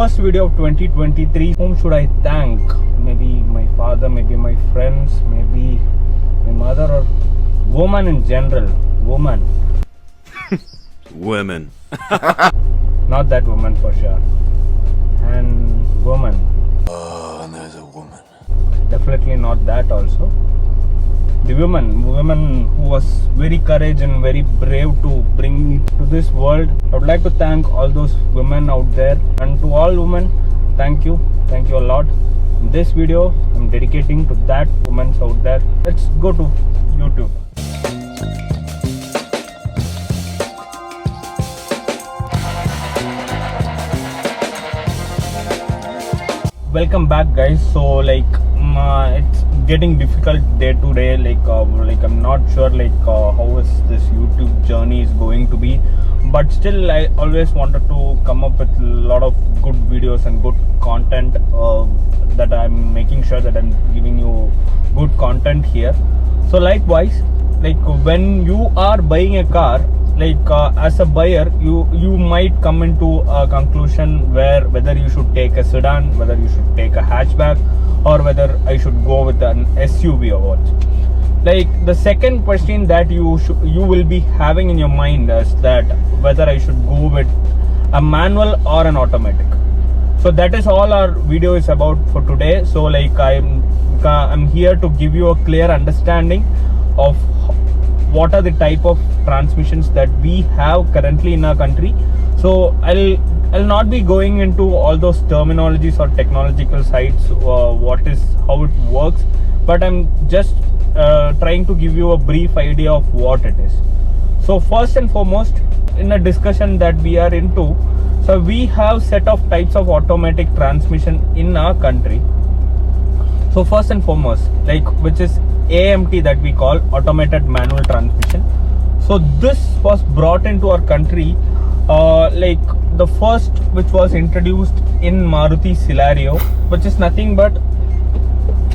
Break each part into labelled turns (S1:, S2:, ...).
S1: first video of 2023. Whom should I thank? Maybe my father, maybe my friends, maybe my mother, or woman in general. Woman.
S2: Women.
S1: Not that woman for sure. And woman.
S2: Oh, and there's a woman.
S1: Definitely not that also. The woman who was very courage and very brave to bring me to this world. I would like to thank all those women out there, and to all women, thank you a lot. In this video I'm dedicating to that women out there. Let's go to YouTube. Welcome back, guys. So it's getting difficult day to day. I'm not sure how is this YouTube journey is going to be, but still I always wanted to come up with a lot of good videos and good content, that I'm making sure that I'm giving you good content here. So likewise, when you are buying a car, as a buyer, you might come into a conclusion whether you should take a sedan, whether you should take a hatchback, or whether I should go with an SUV or what. The second question that you will be having in your mind is that whether I should go with a manual or an automatic. So that is all our video is about for today. So I'm here to give you a clear understanding of what are the type of transmissions that we have currently in our country. So I'll not be going into all those terminologies or technological sides, how it works, but I'm just trying to give you a brief idea of what it is. So first and foremost, in a discussion that we are into, so we have set of types of automatic transmission in our country. So first and foremost, which is AMT, that we call automated manual transmission. So this was brought into our country, the first which was introduced in Maruti Celerio, which is nothing but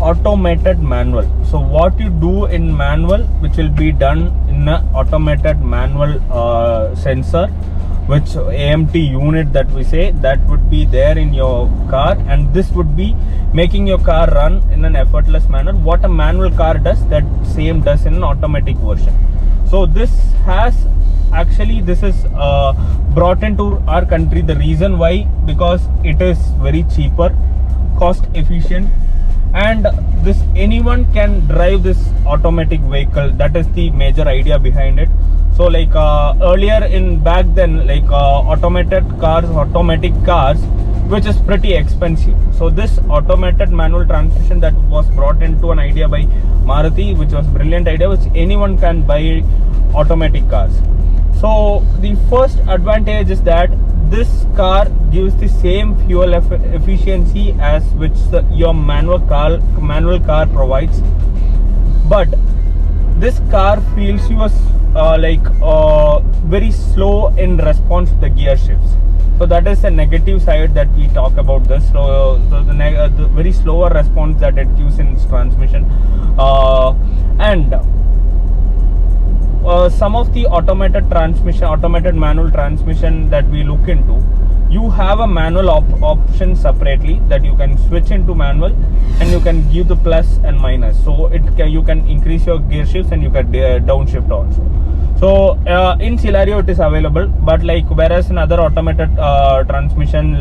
S1: automated manual. So what you do in manual, which will be done in an automated manual sensor, which AMT unit that we say, that would be there in your car, and this would be making your car run in an effortless manner. What a manual car does, that same does in an automatic version. So this is brought into our country. The reason why, because it is very cheaper, cost efficient, and anyone can drive this automatic vehicle. That is the major idea behind it. So earlier back then, automatic cars, which is pretty expensive. So this automated manual transmission that was brought into an idea by Maruti, which was brilliant idea, which anyone can buy automatic cars. So the first advantage is that this car gives the same fuel efficiency as which your manual car provides, but this car feels you very slow in response to the gear shifts. So that is a negative side that we talk about this. So the very slower response that it gives in its transmission, and some of the automated manual transmission that we look into, you have a manual option separately that you can switch into manual, and you can give the plus and minus. So you can increase your gear shifts and you can downshift also. So in Celerio it is available, but whereas in other automated transmission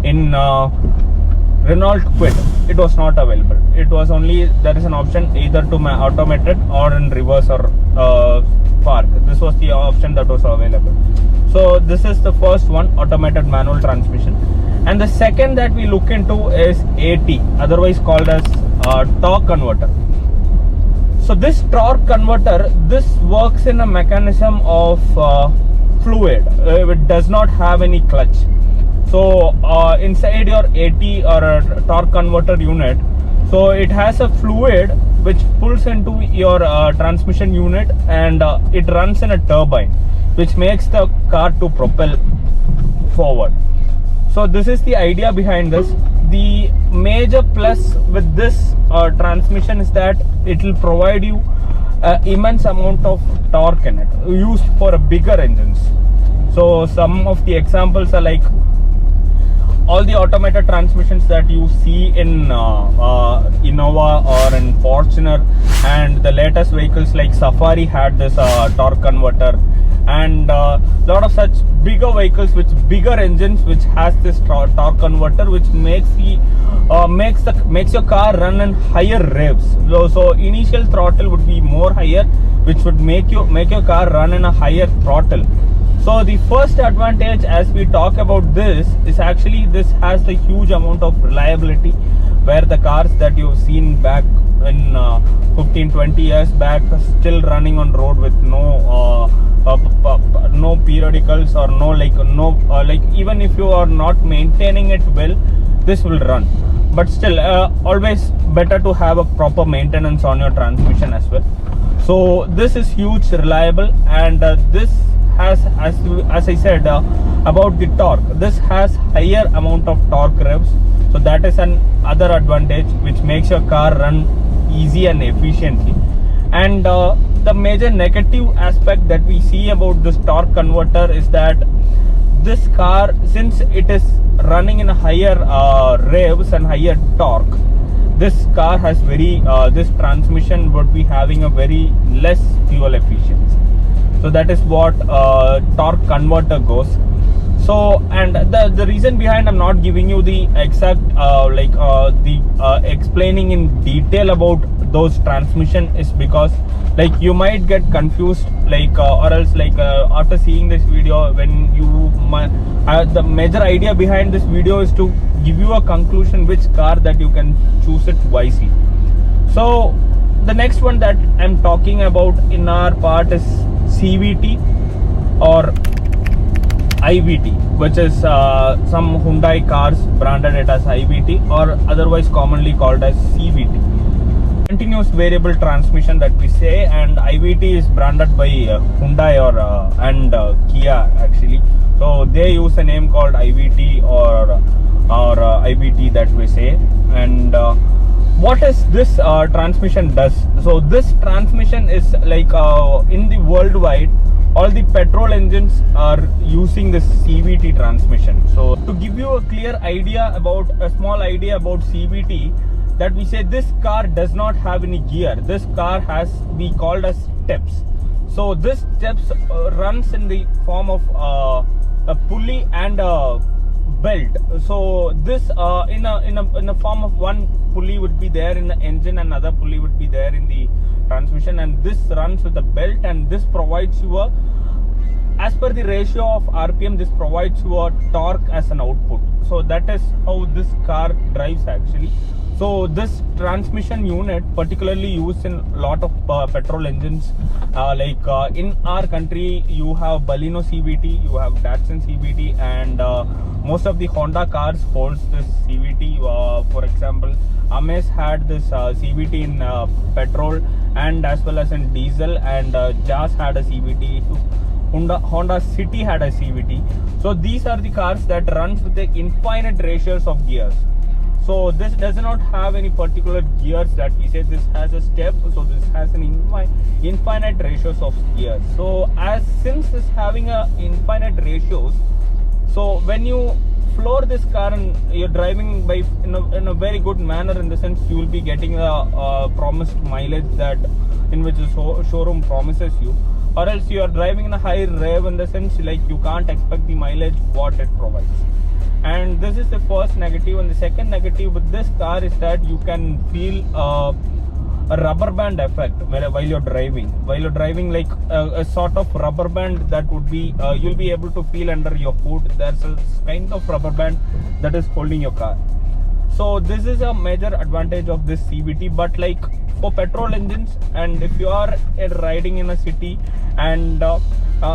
S1: in Renault Kwid, it was not available. It was only, there is an option either to automated or in reverse or park. This was the option that was available. So this is the first one, automated manual transmission. And the second that we look into is AT, otherwise called as torque converter. So this torque converter, this works in a mechanism of fluid. It does not have any clutch. So inside your AT or a torque converter unit, so it has a fluid which pulls into your transmission unit, and it runs in a turbine, which makes the car to propel forward. So this is the idea behind this. The major plus with this transmission is that it will provide you immense amount of torque in it, used for bigger engines. So some of the examples are all the automated transmissions that you see in Innova or in Fortuner, and the latest vehicles like Safari had this torque converter, and lot of such bigger vehicles with bigger engines which has this torque converter, which makes your car run in higher revs. So initial throttle would be more higher, which would make your car run in a higher throttle. So the first advantage as we talk about this is actually this has a huge amount of reliability, where the cars that you've seen back in 15-20 years back are still running on road with no periodicals or even if you are not maintaining it well, this will run. But still always better to have a proper maintenance on your transmission as well. So this is huge reliable, and this has, as I said about the torque, this has higher amount of torque revs, so that is an other advantage which makes your car run easy and efficiently. And the major negative aspect that we see about this torque converter is that this car, since it is running in a higher revs and higher torque, this car has this transmission would be having a very less fuel efficiency. So that is what torque converter goes. So, and the reason behind I'm not giving you the exact explaining in detail about those transmission is because you might get confused, or else after seeing this video, when you the major idea behind this video is to give you a conclusion which car that you can choose it wisely. So the next one that I'm talking about in our part is CVT or IVT, which is some Hyundai cars branded it as IVT, or otherwise commonly called as CVT. Continuous variable transmission that we say, and IVT is branded by Hyundai and Kia actually. So they use a name called IVT or IVT that we say. And what is this transmission does? So this transmission is in the worldwide, all the petrol engines are using this CVT transmission. So to give you a small idea about CVT, that we say this car does not have any gear. This car we called as steps. So this steps runs in the form of a pulley and a belt. So this in a form of one pulley would be there in the engine, and another pulley would be there in the transmission, and this runs with a belt, and this provides you as per the ratio of RPM, this provides you a torque as an output. So that is how this car drives actually. So this transmission unit particularly used in a lot of petrol engines, in our country you have Baleno CVT, you have Datsun CVT, and most of the Honda cars holds this CVT. For example, Amaze had this CVT in petrol and as well as in diesel, and Jazz had a CVT. Honda City had a CVT. So these are the cars that runs with the infinite ratios of gears. So this does not have any particular gears that we say. This has a step, so this has an infinite ratios of gears. So since this having a infinite ratios, so when you floor this car and you're driving in a very good manner, in the sense you will be getting a promised mileage that in which the showroom promises you, or else you are driving in a high rev, in the sense you can't expect the mileage what it provides. And this is the first negative. And the second negative with this car is that you can feel a rubber band effect while you're driving. While you're driving, a sort of rubber band that would be you'll be able to feel under your hood. There's a kind of rubber band that is holding your car. So this is a major advantage of this CVT. But for petrol engines, and if you are riding in a city and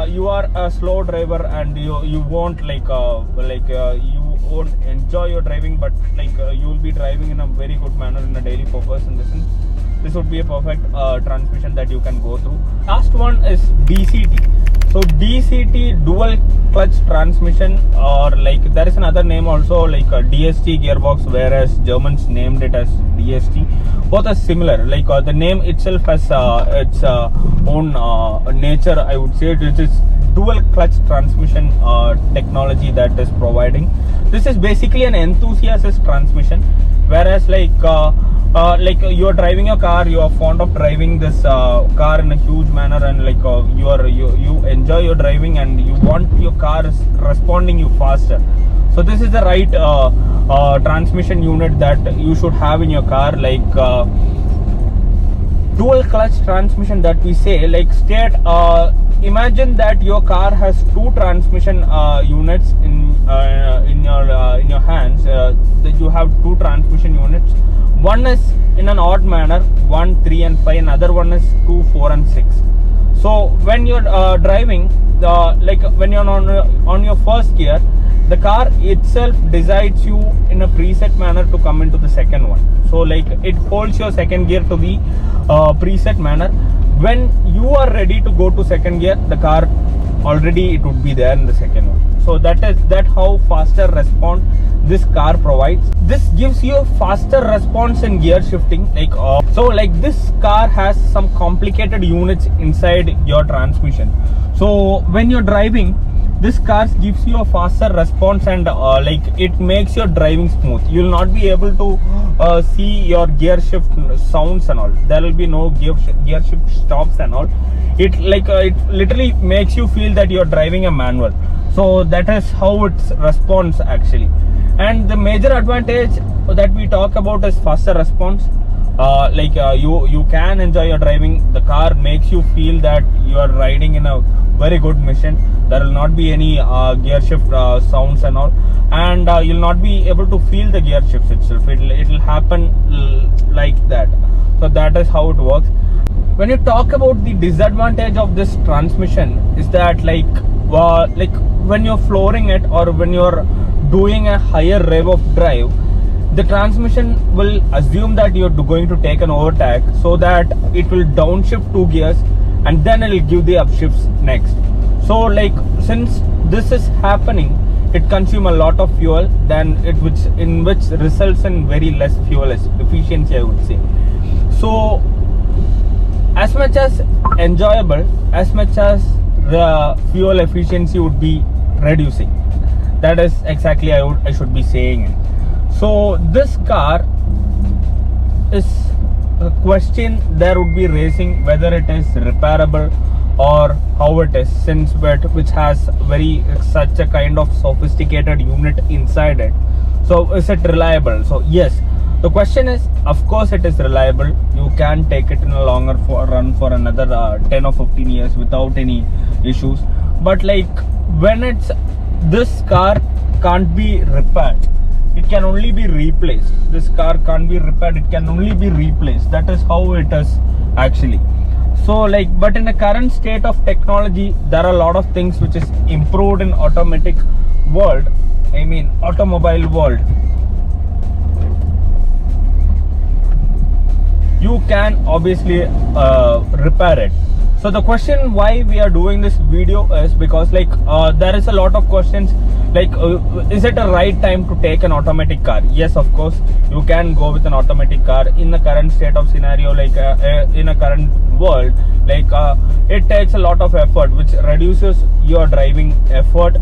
S1: you are a slow driver and you won't you won't enjoy your driving, but you will be driving in a very good manner in a daily purpose, in the sense this would be a perfect transmission that you can go through. Last one is DCT. So DCT, dual clutch transmission, or like there is another name also, like a DST gearbox, whereas Germans named it as DST. Both are similar, like the name itself has its own nature, I would say. It is dual clutch transmission technology that is providing. This is basically an enthusiast transmission, whereas like you are driving a car, you are fond of driving this car in a huge manner, and like you enjoy your driving and you want your car is responding you faster. So this is the right transmission unit that you should have in your car. Like dual clutch transmission that we say, like imagine that your car has two transmission units in your hands. That you have two transmission units. One is in an odd manner, 1, 3 and 5. Another one is 2, 4 and 6. So when you're driving, like when you're on your first gear, the car itself decides you in a preset manner to come into the second one. So like it holds your second gear to the preset manner. When you are ready to go to second gear, the car already it would be there in the second one. So that how faster response this car provides. This gives you a faster response in gear shifting. Like so like this car has some complicated units inside your transmission. So when you're driving, this car gives you a faster response, and like it makes your driving smooth. You will not be able to see your gear shift sounds and all. There will be no gear shift stops and all. It literally makes you feel that you're driving a manual. So that is how it responds actually. And the major advantage that we talk about is faster response. You can enjoy your driving. The car makes you feel that you are riding in a very good mission. There will not be any gear shift sounds and all, and you'll not be able to feel the gear shifts itself. It'll happen like that. So that is how it works. When you talk about the disadvantage of this transmission, is that like when you're flooring it, or when you're doing a higher rev of drive, the transmission will assume that you're going to take an overtake, so that it will downshift 2 gears and then it will give the upshifts next. So like since this is happening, it consumes a lot of fuel, which results in very less fuel efficiency, I would say. So as much as enjoyable, as much as the fuel efficiency would be reducing. That is exactly I should be saying it. So this car is a question there would be raising, whether it is repairable or how it is, which has such a kind of sophisticated unit inside it. So is it reliable? So yes, the question is, of course it is reliable. You can take it in a longer run for another 10 or 15 years without any issues. But like when this car can't be repaired, it can only be replaced. This car can't be repaired, it can only be replaced. That is how it is actually. So like, but in the current state of technology, there are a lot of things which is improved in automobile world. You can obviously repair it. So the question why we are doing this video is because like there is a lot of questions like is it a right time to take an automatic car? Yes, of course you can go with an automatic car in the current state of scenario. Like in a current world, like it takes a lot of effort, which reduces your driving effort.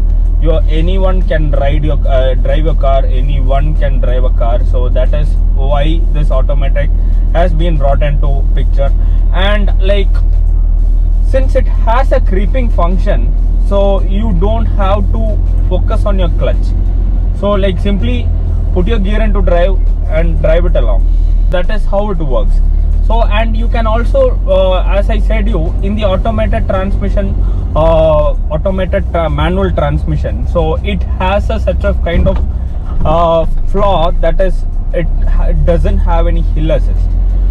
S1: Anyone can drive your car, anyone can drive a car. So that is why this automatic has been brought into picture. And like since it has a creeping function, so you don't have to focus on your clutch. So like simply put your gear into drive and drive it along. That is how it works. So and you can also as I said you, in the automated transmission, manual transmission, so it has such a kind of flaw, that is it doesn't have any hill assist.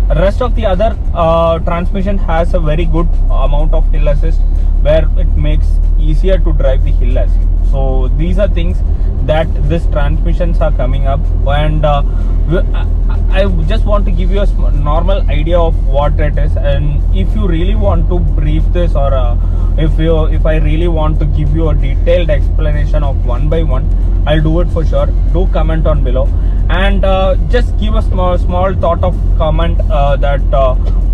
S1: The rest of the other transmission has a very good amount of hill assist, where it makes easier to drive the hill assist. So these are things that these transmissions are coming up, and I just want to give you a normal idea of what it is. And if you really want to brief this or If I really want to give you a detailed explanation of one by one, I'll do it for sure. Do comment on below, and just give a small thought of comment that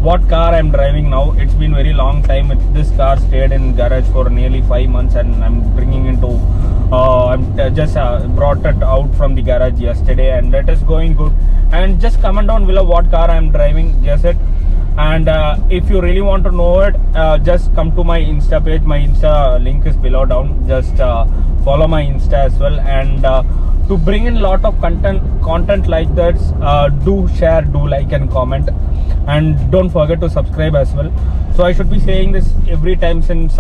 S1: what car I'm driving now. It's been very long time. This car stayed in garage for nearly 5 months, and I'm bringing into I'm just brought it out from the garage yesterday, and it is going good. And just comment down below what car I'm driving. Guess it. And if you really want to know it, just come to my Insta page. My Insta link is below down. Just follow my Insta as well. And to bring in a lot of content like that, do share, do like and comment, and don't forget to subscribe as well. So I should be saying this every time, since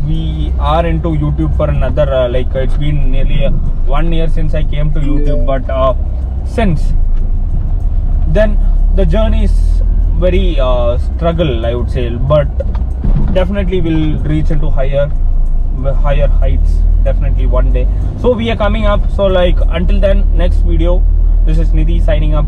S1: we are into YouTube for another like it's been nearly 1 year since I came to YouTube, but since then the journey is very struggle, I would say, but definitely will reach into higher heights definitely one day. So we are coming up. So like until then, next video, this is Nithi signing up.